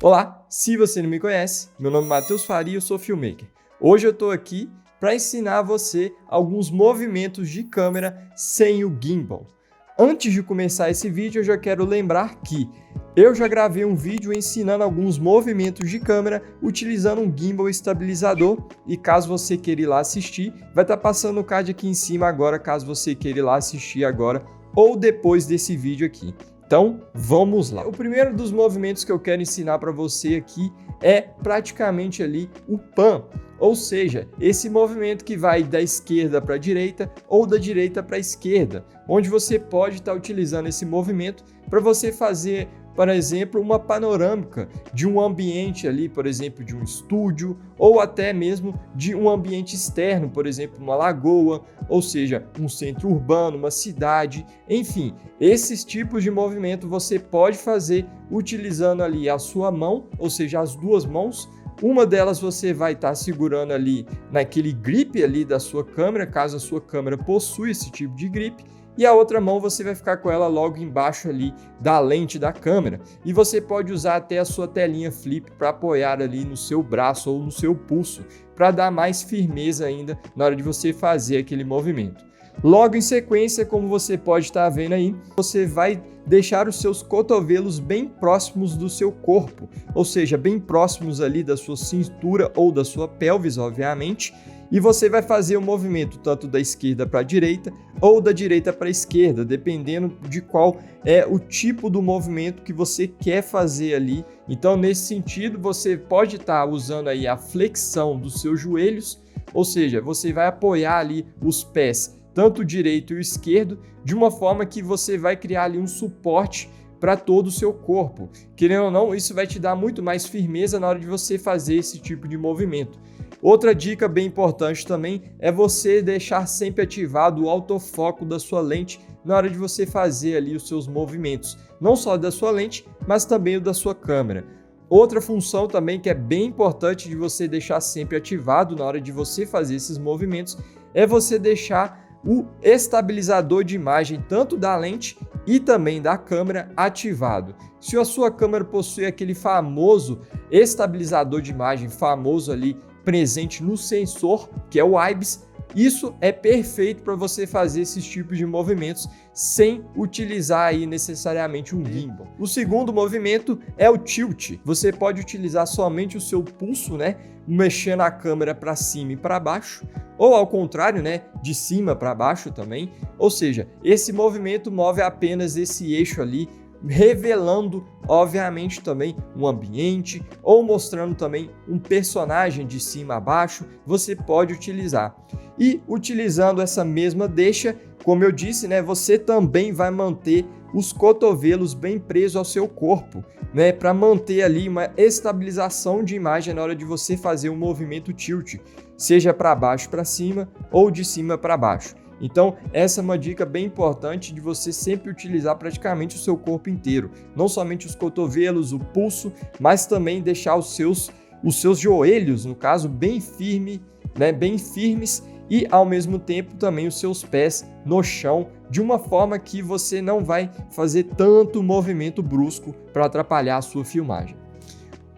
Olá, se você não me conhece, meu nome é Matheus Faria e eu sou filmmaker. Hoje eu estou aqui para ensinar você alguns movimentos de câmera sem o gimbal. Antes de começar esse vídeo, eu já quero lembrar que eu já gravei um vídeo ensinando alguns movimentos de câmera utilizando um gimbal estabilizador e caso você queira ir lá assistir, vai estar passando o card aqui em cima agora, caso você queira ir lá assistir agora ou depois desse vídeo aqui. Então, vamos lá. O primeiro dos movimentos que eu quero ensinar para você aqui é praticamente ali o pan, ou seja, esse movimento que vai da esquerda para a direita ou da direita para a esquerda, onde você pode estar utilizando esse movimento para você fazer, por exemplo, uma panorâmica de um ambiente ali, por exemplo, de um estúdio ou até mesmo de um ambiente externo, por exemplo, uma lagoa, ou seja, um centro urbano, uma cidade, enfim, esses tipos de movimento você pode fazer utilizando ali a sua mão, ou seja, as duas mãos. Uma delas você vai estar segurando ali naquele grip ali da sua câmera, caso a sua câmera possua esse tipo de grip, e a outra mão você vai ficar com ela logo embaixo ali da lente da câmera. E você pode usar até a sua telinha flip para apoiar ali no seu braço ou no seu pulso, para dar mais firmeza ainda na hora de você fazer aquele movimento. Logo em sequência, como você pode estar vendo aí, você vai deixar os seus cotovelos bem próximos do seu corpo, ou seja, bem próximos ali da sua cintura ou da sua pelvis, obviamente, e você vai fazer o movimento tanto da esquerda para a direita ou da direita para a esquerda, dependendo de qual é o tipo do movimento que você quer fazer ali. Então, nesse sentido, você pode estar usando aí a flexão dos seus joelhos, ou seja, você vai apoiar ali os pés, tanto o direito e o esquerdo, de uma forma que você vai criar ali um suporte para todo o seu corpo. Querendo ou não, isso vai te dar muito mais firmeza na hora de você fazer esse tipo de movimento. Outra dica bem importante também é você deixar sempre ativado o autofoco da sua lente na hora de você fazer ali os seus movimentos, não só da sua lente, mas também o da sua câmera. Outra função também que é bem importante de você deixar sempre ativado na hora de você fazer esses movimentos é você deixar o estabilizador de imagem tanto da lente e também da câmera ativado. Se a sua câmera possui aquele famoso estabilizador de imagem, famoso ali presente no sensor, que é o IBIS, isso é perfeito para você fazer esses tipos de movimentos sem utilizar aí necessariamente um gimbal. O segundo movimento é o tilt. Você pode utilizar somente o seu pulso, mexendo a câmera para cima e para baixo, ou ao contrário, de cima para baixo também. Ou seja, esse movimento move apenas esse eixo ali, revelando, obviamente, também um ambiente ou mostrando também um personagem de cima a baixo, você pode utilizar. E utilizando essa mesma deixa, como eu disse, você também vai manter os cotovelos bem presos ao seu corpo, para manter ali uma estabilização de imagem na hora de você fazer um movimento tilt, seja para baixo para cima ou de cima para baixo. Então, essa é uma dica bem importante de você sempre utilizar praticamente o seu corpo inteiro, não somente os cotovelos, o pulso, mas também deixar os seus joelhos, no caso, bem firmes e ao mesmo tempo também os seus pés no chão, de uma forma que você não vai fazer tanto movimento brusco para atrapalhar a sua filmagem.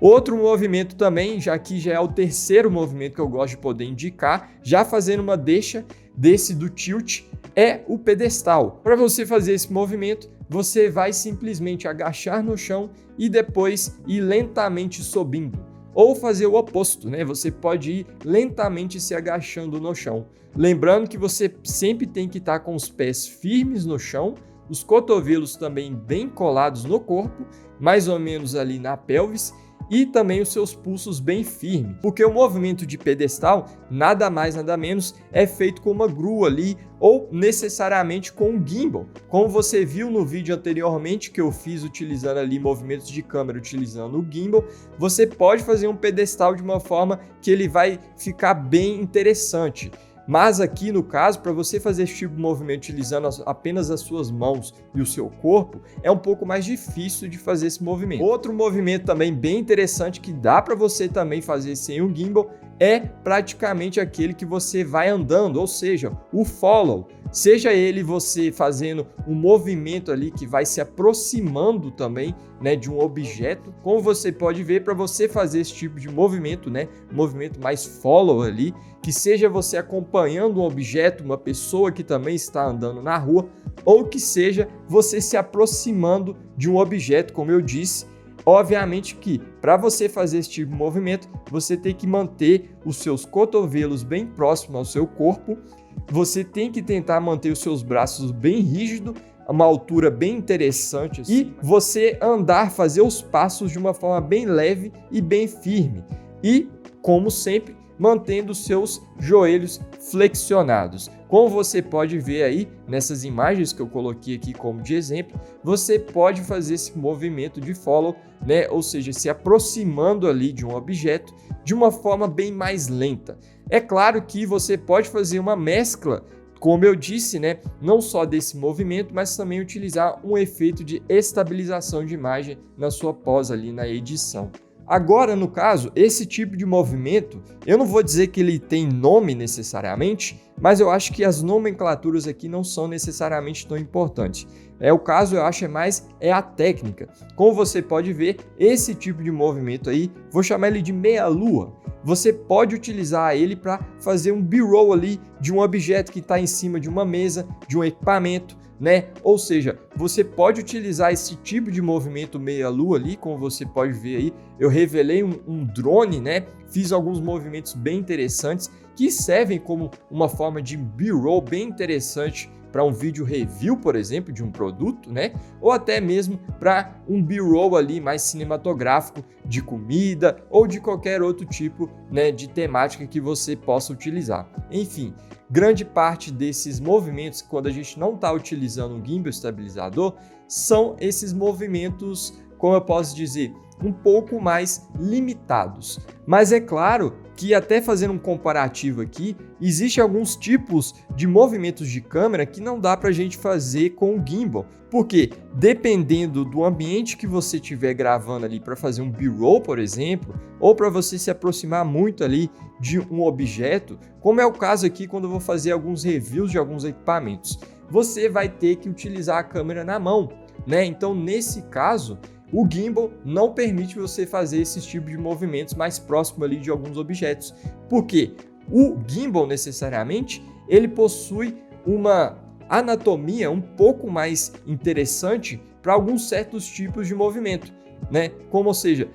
Outro movimento também, já que já é o terceiro movimento que eu gosto de poder indicar, já fazendo uma deixa desse do tilt, é o pedestal. Para você fazer esse movimento, você vai simplesmente agachar no chão e depois ir lentamente subindo. Ou fazer o oposto, Você pode ir lentamente se agachando no chão. Lembrando que você sempre tem que estar com os pés firmes no chão, os cotovelos também bem colados no corpo, mais ou menos ali na pelvis, e também os seus pulsos bem firmes, porque o movimento de pedestal, nada mais nada menos, é feito com uma grua ali ou necessariamente com um gimbal. Como você viu no vídeo anteriormente que eu fiz utilizando ali movimentos de câmera utilizando o gimbal, você pode fazer um pedestal de uma forma que ele vai ficar bem interessante. Mas aqui no caso, para você fazer esse tipo de movimento utilizando apenas as suas mãos e o seu corpo, é um pouco mais difícil de fazer esse movimento. Outro movimento também bem interessante que dá para você também fazer sem o gimbal é praticamente aquele que você vai andando, ou seja, o follow. Seja ele você fazendo um movimento ali que vai se aproximando também, né, de um objeto. Como você pode ver, para você fazer esse tipo de movimento, né, um movimento mais follow ali, que seja você acompanhando um objeto, uma pessoa que também está andando na rua, ou que seja você se aproximando de um objeto, como eu disse. Obviamente que para você fazer esse tipo de movimento, você tem que manter os seus cotovelos bem próximos ao seu corpo, você tem que tentar manter os seus braços bem rígidos, a uma altura bem interessante assim, e você andar, fazer os passos de uma forma bem leve e bem firme. E, como sempre, mantendo os seus joelhos flexionados. Como você pode ver aí nessas imagens que eu coloquei aqui como de exemplo, você pode fazer esse movimento de follow, né? Ou seja, se aproximando ali de um objeto de uma forma bem mais lenta. É claro que você pode fazer uma mescla, como eu disse, né? Não só desse movimento, mas também utilizar um efeito de estabilização de imagem na sua pós ali na edição. Agora, no caso, esse tipo de movimento, eu não vou dizer que ele tem nome necessariamente, mas eu acho que as nomenclaturas aqui não são necessariamente tão importantes. O caso, eu acho, é a técnica. Como você pode ver, esse tipo de movimento aí, vou chamar ele de meia-lua. Você pode utilizar ele para fazer um B-roll ali de um objeto que está em cima de uma mesa, de um equipamento, né? Ou seja, você pode utilizar esse tipo de movimento meia-lua ali, como você pode ver aí. Eu revelei um drone, né? Fiz alguns movimentos bem interessantes que servem como uma forma de B-roll bem interessante para um vídeo review, por exemplo, de um produto, né? Ou até mesmo para um B-roll ali mais cinematográfico de comida ou de qualquer outro tipo, né, de temática que você possa utilizar. Enfim, grande parte desses movimentos, quando a gente não está utilizando um gimbal estabilizador, são esses movimentos, como eu posso dizer, um pouco mais limitados. Mas é claro que, até fazendo um comparativo aqui, existem alguns tipos de movimentos de câmera que não dá para a gente fazer com o gimbal, porque dependendo do ambiente que você estiver gravando ali para fazer um B-roll, por exemplo, ou para você se aproximar muito ali de um objeto, como é o caso aqui quando eu vou fazer alguns reviews de alguns equipamentos, você vai ter que utilizar a câmera na mão, né? Então, nesse caso, o gimbal não permite você fazer esses tipos de movimentos mais próximo ali de alguns objetos, porque o gimbal necessariamente ele possui uma anatomia um pouco mais interessante para alguns certos tipos de movimento, né? Como, ou seja,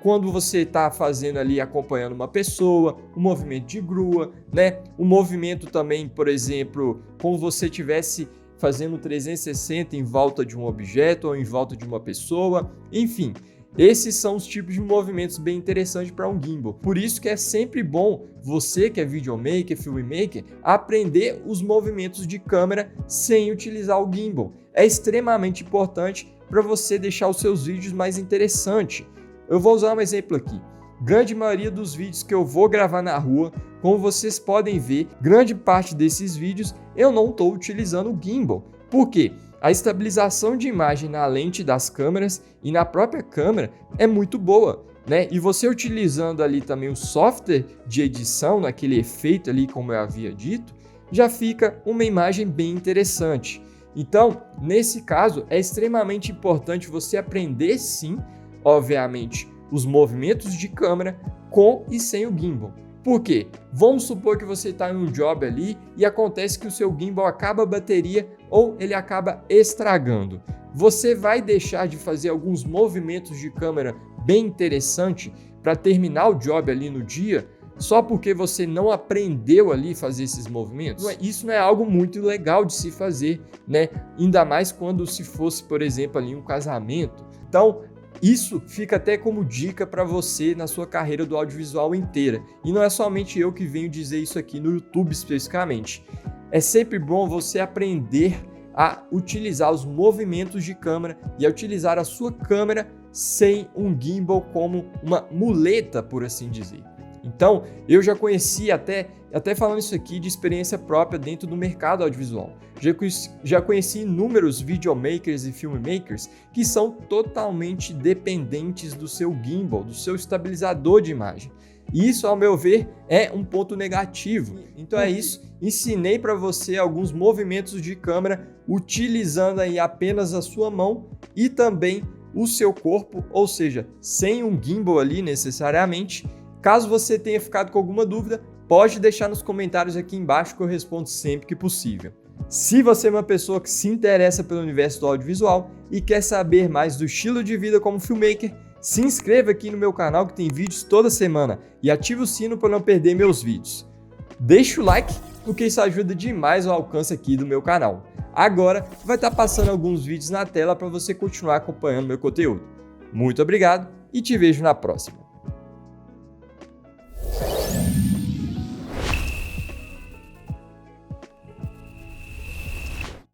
quando você está fazendo ali, acompanhando uma pessoa, um movimento de grua, né? Um movimento também, por exemplo, como você tivesse fazendo 360 em volta de um objeto ou em volta de uma pessoa, enfim. Esses são os tipos de movimentos bem interessantes para um gimbal. Por isso que é sempre bom você que é videomaker, filmmaker, aprender os movimentos de câmera sem utilizar o gimbal. É extremamente importante para você deixar os seus vídeos mais interessantes. Eu vou usar um exemplo aqui. Grande maioria dos vídeos que eu vou gravar na rua, como vocês podem ver, grande parte desses vídeos eu não estou utilizando o gimbal. Por quê? A estabilização de imagem na lente das câmeras e na própria câmera é muito boa, né? E você utilizando ali também o software de edição, naquele efeito ali, como eu havia dito, já fica uma imagem bem interessante. Então, nesse caso, é extremamente importante você aprender, sim, obviamente, os movimentos de câmera com e sem o gimbal. Por quê? Vamos supor que você está em um job ali e acontece que o seu gimbal acaba a bateria ou ele acaba estragando. Você vai deixar de fazer alguns movimentos de câmera bem interessantes para terminar o job ali no dia só porque você não aprendeu ali fazer esses movimentos? Isso não é algo muito legal de se fazer, né? Ainda mais quando se fosse, por exemplo, ali um casamento. Então, isso fica até como dica para você na sua carreira do audiovisual inteira. E não é somente eu que venho dizer isso aqui no YouTube especificamente. É sempre bom você aprender a utilizar os movimentos de câmera e a utilizar a sua câmera sem um gimbal como uma muleta, por assim dizer. Então, eu já conheci, até falando isso aqui de experiência própria dentro do mercado audiovisual, já conheci inúmeros videomakers e filmmakers que são totalmente dependentes do seu gimbal, do seu estabilizador de imagem. Isso, ao meu ver, é um ponto negativo. Então é isso, ensinei para você alguns movimentos de câmera utilizando aí apenas a sua mão e também o seu corpo, ou seja, sem um gimbal ali necessariamente. Caso você tenha ficado com alguma dúvida, pode deixar nos comentários aqui embaixo que eu respondo sempre que possível. Se você é uma pessoa que se interessa pelo universo do audiovisual e quer saber mais do estilo de vida como filmmaker, se inscreva aqui no meu canal que tem vídeos toda semana e ative o sino para não perder meus vídeos. Deixa o like porque isso ajuda demais o alcance aqui do meu canal. Agora vai estar passando alguns vídeos na tela para você continuar acompanhando meu conteúdo. Muito obrigado e te vejo na próxima.